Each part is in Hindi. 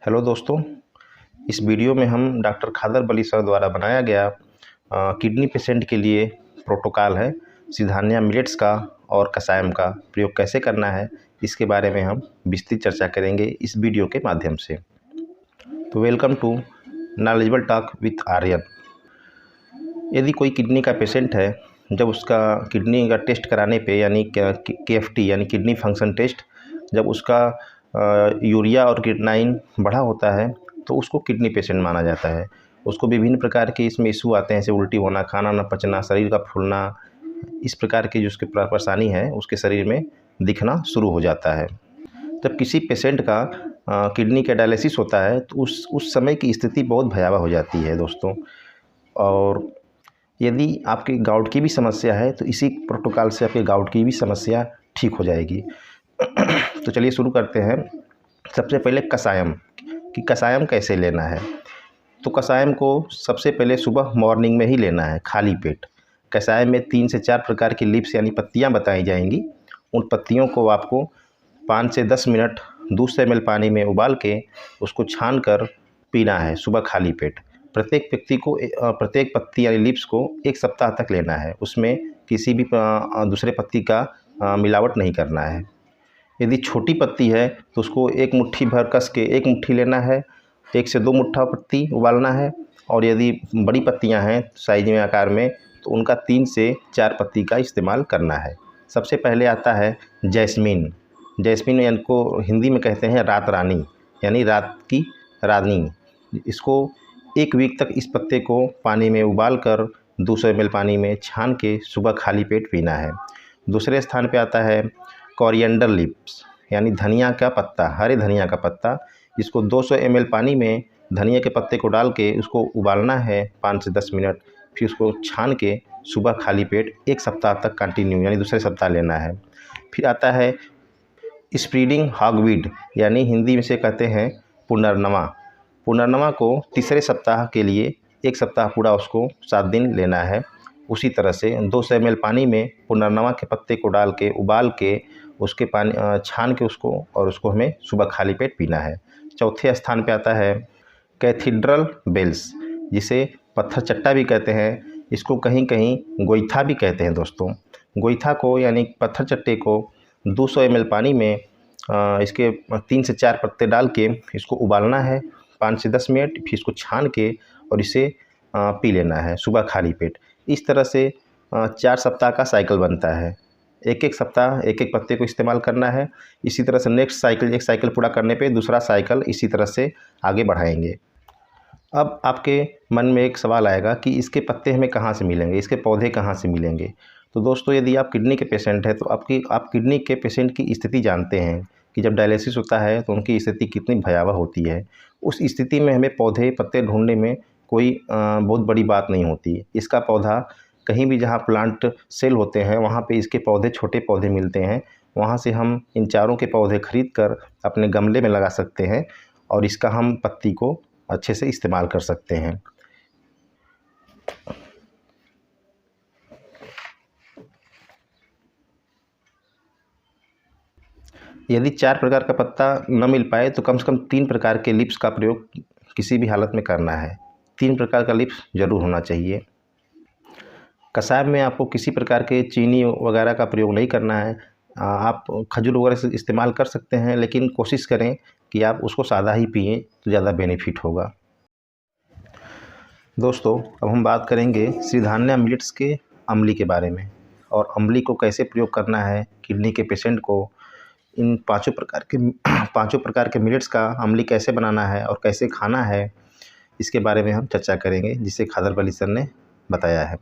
हेलो दोस्तों, इस वीडियो में हम डॉक्टर खादर वली सर द्वारा बनाया गया किडनी पेशेंट के लिए प्रोटोकॉल है सिरधान्या मिलेट्स का और कसायम का प्रयोग कैसे करना है, इसके बारे में हम विस्तृत चर्चा करेंगे इस वीडियो के माध्यम से। तो welcome to knowledgeable talk with Aryan. यदि कोई किडनी का पेशेंट है, जब उसका किडनी का टेस्ट कराने पे यानी KFT यानी किडनी फंक्शन टेस्ट, जब उसका यूरिया और क्रिएटिनिन बढ़ा होता है तो उसको किडनी पेशेंट माना जाता है। उसको विभिन्न प्रकार के इसमें इशू आते हैं, जैसे उल्टी होना, खाना न पचना, शरीर का फूलना, इस प्रकार की जो उसकी परेशानी है उसके शरीर में दिखना शुरू हो जाता है। जब किसी पेशेंट का किडनी का डायलिसिस होता है तो उस समय की स्थिति बहुत भयावह हो जाती है दोस्तों। और यदि आपकी गाउट की भी समस्या है तो इसी प्रोटोकॉल से आपके गाउट की भी समस्या ठीक हो जाएगी। तो चलिए शुरू करते हैं। सबसे पहले कसायम, कि कसायम कैसे लेना है। तो कसायम को सबसे पहले सुबह मॉर्निंग में ही लेना है, खाली पेट। कसायम में 3 से 4 प्रकार की लीव्स यानी पत्तियां बताई जाएंगी। उन पत्तियों को आपको 5 से 10 मिनट 200 ml पानी में उबाल के उसको छान कर पीना है सुबह खाली पेट। प्रत्येक व्यक्ति को प्रत्येक पत्ती यानी लीव्स को 1 सप्ताह तक लेना है। उसमें किसी भी दूसरे पत्ती का मिलावट नहीं करना है। यदि छोटी पत्ती है तो उसको एक मुट्ठी भर कस के 1 मुट्ठी लेना है, 1 से 2 मुट्ठा पत्ती उबालना है। और यदि बड़ी पत्तियां हैं साइज में, आकार में, तो उनका 3 से 4 पत्ती का इस्तेमाल करना है। सबसे पहले आता है जैस्मीन। जैस्मीन यानी को हिंदी में कहते हैं रात रानी, यानी रात की रानी। इसको 1 वीक तक इस पत्ते को पानी में उबाल कर 200 ml पानी में छान के सुबह खाली पेट पीना है। दूसरे स्थान पे आता है कोरिएंडर लीव्स, यानी धनिया का पत्ता, हरे धनिया का पत्ता। इसको 200 ml पानी में धनिया के पत्ते को डाल के उसको उबालना है 5 से 10 मिनट, फिर उसको छान के सुबह खाली पेट 1 सप्ताह तक कंटिन्यू यानी दूसरे सप्ताह लेना है। फिर आता है स्प्रीडिंग हॉगवीड, यानी हिंदी में से कहते हैं पुनर्नवा। पुनर्नवा को तीसरे सप्ताह के लिए 1 सप्ताह पूरा उसको 7 दिन लेना है। उसी तरह से 200 ml पानी में पुनर्नवा के पत्ते को डाल के उबाल के उसके पानी छान के उसको हमें सुबह खाली पेट पीना है। चौथे स्थान पे आता है कैथीड्रल बेल्स, जिसे पत्थर चट्टा भी कहते हैं। इसको कहीं कहीं गोईठा भी कहते हैं दोस्तों। गोईठा को यानी पत्थर चट्टे को 200 ml पानी में इसके 3 से 4 पत्ते डाल के इसको उबालना है 5 से 10 मिनट, फिर इसको छान के और इसे पी लेना है सुबह खाली पेट। इस तरह से 4 सप्ताह का साइकिल बनता है। एक सप्ताह एक पत्ते को इस्तेमाल करना है। इसी तरह से नेक्स्ट साइकिल, एक साइकिल पूरा करने पे दूसरा साइकिल इसी तरह से आगे बढ़ाएंगे। अब आपके मन में एक सवाल आएगा कि इसके पत्ते हमें कहाँ से मिलेंगे, इसके पौधे कहाँ से मिलेंगे। तो दोस्तों, यदि आप किडनी के पेशेंट हैं तो आप किडनी के पेशेंट की स्थिति जानते हैं कि जब डायलिसिस होता है तो उनकी स्थिति कितनी भयावह होती है। उस स्थिति में हमें पौधे पत्ते ढूंढने में कोई बहुत बड़ी बात नहीं होती। इसका पौधा कहीं भी जहाँ प्लांट सेल होते हैं वहाँ पे इसके पौधे, छोटे पौधे मिलते हैं। वहाँ से हम इन चारों के पौधे खरीद कर अपने गमले में लगा सकते हैं और इसका हम पत्ती को अच्छे से इस्तेमाल कर सकते हैं। यदि 4 प्रकार का पत्ता न मिल पाए तो कम से कम 3 प्रकार के लीव्स का प्रयोग किसी भी हालत में करना है। 3 प्रकार का लीव्स जरूर होना चाहिए। कसाय में आपको किसी प्रकार के चीनी वगैरह का प्रयोग नहीं करना है। आप खजूर वगैरह से इस्तेमाल कर सकते हैं, लेकिन कोशिश करें कि आप उसको सादा ही पिएं तो ज़्यादा बेनिफिट होगा। दोस्तों, अब हम बात करेंगे सिरधान्या मिलेट्स के अम्ली के बारे में, और अम्ली को कैसे प्रयोग करना है किडनी के पेशेंट को। इन पाँचों प्रकार के मिलेट्स का अम्ली कैसे बनाना है और कैसे खाना है, इसके बारे में हम चर्चा करेंगे, जिसे खादर वली सर ने बताया है।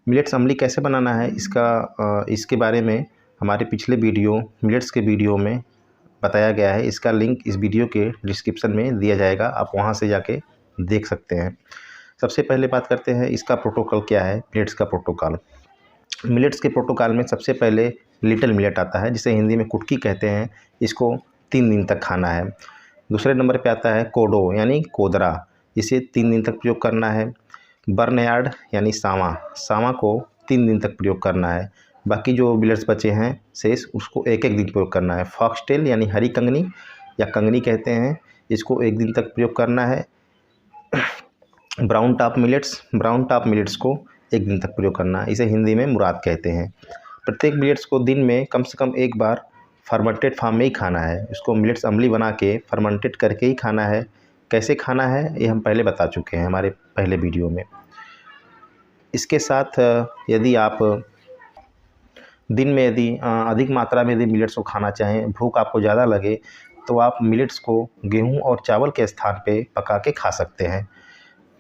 मिलेट्स अम्ली कैसे बनाना है इसके बारे में हमारे पिछले वीडियो, मिलेट्स के वीडियो में बताया गया है। इसका लिंक इस वीडियो के डिस्क्रिप्शन में दिया जाएगा, आप वहां से जाके देख सकते हैं। सबसे पहले बात करते हैं इसका प्रोटोकॉल क्या है। मिलेट्स का प्रोटोकॉल, मिलेट्स के प्रोटोकॉल में सबसे पहले लिटिल मिलेट आता है, जिसे हिंदी में कुटकी कहते हैं। इसको 3 दिन तक खाना है। दूसरे नंबर पे आता है कोडो यानी कोदरा, इसे 3 दिन तक प्रयोग करना है। बर्नयार्ड यानी सावा को 3 दिन तक प्रयोग करना है। बाकी जो मिलेट्स बचे हैं शेष, उसको 1 दिन प्रयोग करना है। फॉक्सटेल यानी हरी कंगनी या कंगनी कहते हैं, इसको 1 दिन तक प्रयोग करना है। ब्राउन टॉप मिलेट्स को 1 दिन तक प्रयोग करना है। इसे हिंदी में मुराद कहते हैं। प्रत्येक मिलेट्स को दिन में कम से कम 1 बार फर्मेंटेड फॉर्म में ही खाना है। इसको मिलेट्स अम्ली बना के फर्मेंटेड करके ही खाना है। कैसे खाना है ये हम पहले बता चुके हैं हमारे पहले वीडियो में। इसके साथ यदि आप दिन में अधिक मात्रा में यदि मिलेट्स को खाना चाहें, भूख आपको ज़्यादा लगे, तो आप मिलेट्स को गेहूं और चावल के स्थान पे पका के खा सकते हैं।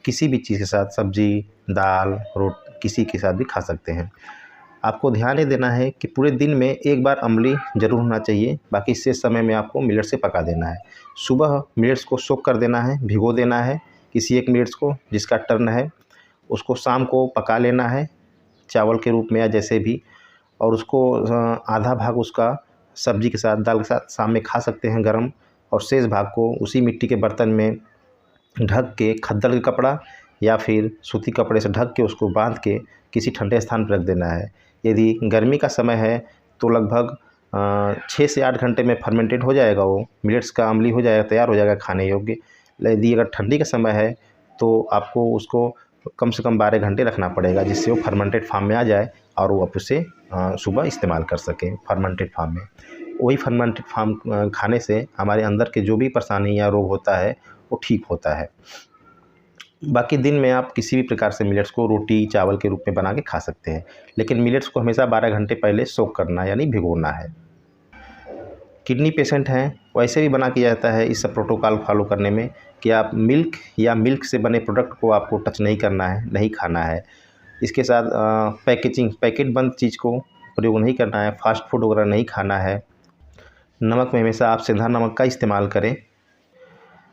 किसी भी चीज़ के साथ, सब्जी, दाल, रोटी, किसी के साथ भी खा सकते हैं। आपको ध्यान ये देना है कि पूरे दिन में 1 बार अम्ली ज़रूर होना चाहिए, बाकी शेष समय में आपको मिलेट्स से पका देना है। सुबह मिलेट्स को सोक कर देना है, भिगो देना है किसी एक मिलेट्स को जिसका टर्न है। उसको शाम को पका लेना है चावल के रूप में या जैसे भी, और उसको आधा भाग उसका सब्जी के साथ, दाल के साथ शाम में खा सकते हैं गरम, और शेष भाग को उसी मिट्टी के बर्तन में ढक के खद्दर के कपड़ा या फिर सूती कपड़े से ढक के उसको बांध के किसी ठंडे स्थान पर रख देना है। यदि गर्मी का समय है तो लगभग 6 से 8 घंटे में फर्मेंटेड हो जाएगा, वो मिलेट्स का अम्ली हो जाएगा, तैयार हो जाएगा खाने योग्य। यदि अगर ठंडी का समय है तो आपको उसको कम से कम 12 घंटे रखना पड़ेगा, जिससे वो फर्मेंटेड फॉर्म में आ जाए और वो आप उसे सुबह इस्तेमाल कर सकें फर्मेंटेड फॉर्म में। वही फर्मेंटेड फॉर्म खाने से हमारे अंदर के जो भी परेशानी या रोग होता है वो ठीक होता है। बाकी दिन में आप किसी भी प्रकार से मिलेट्स को रोटी, चावल के रूप में बना के खा सकते हैं, लेकिन मिलेट्स को हमेशा 12 घंटे पहले सोक करना यानी भिगोना है। किडनी पेशेंट हैं, वैसे भी बना किया जाता है इस सब प्रोटोकॉल फॉलो करने में कि आप मिल्क से बने प्रोडक्ट को आपको टच नहीं करना है, नहीं खाना है। इसके साथ पैकेट बंद चीज़ को प्रयोग नहीं करना है, फास्ट फूड वगैरह नहीं खाना है। नमक में हमेशा आप सेंधा नमक का इस्तेमाल करें।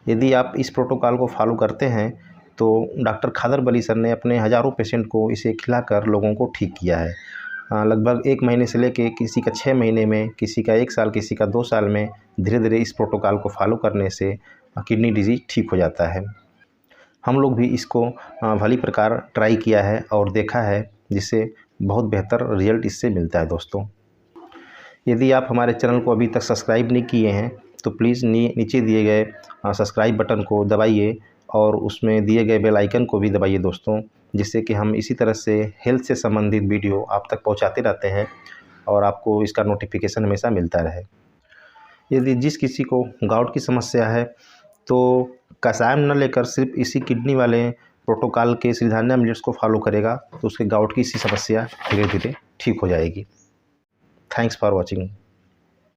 यदि आप इस प्रोटोकॉल को फॉलो करते हैं तो डॉक्टर खादर बली सर ने अपने हज़ारों पेशेंट को इसे खिलाकर लोगों को ठीक किया है। लगभग 1 महीने से लेके किसी का 6 महीने में, किसी का 1 साल, किसी का 2 साल में धीरे धीरे इस प्रोटोकॉल को फॉलो करने से किडनी डिजीज़ ठीक हो जाता है। हम लोग भी इसको भली प्रकार ट्राई किया है और देखा है, जिससे बहुत बेहतर रिजल्ट इससे मिलता है दोस्तों। यदि आप हमारे चैनल को अभी तक सब्सक्राइब नहीं किए हैं तो प्लीज़ नीचे दिए गए सब्सक्राइब बटन को दबाइए और उसमें दिए गए बेल आइकन को भी दबाइए दोस्तों, जिससे कि हम इसी तरह से हेल्थ से संबंधित वीडियो आप तक पहुंचाते रहते हैं और आपको इसका नोटिफिकेशन हमेशा मिलता रहे। यदि जिस किसी को गाउट की समस्या है तो कसायम न लेकर सिर्फ इसी किडनी वाले प्रोटोकॉल के सिरधान्या मिलेट्स को फॉलो करेगा तो उसके गाउट की इसी समस्या धीरे धीरे ठीक हो जाएगी। Thanks for watching.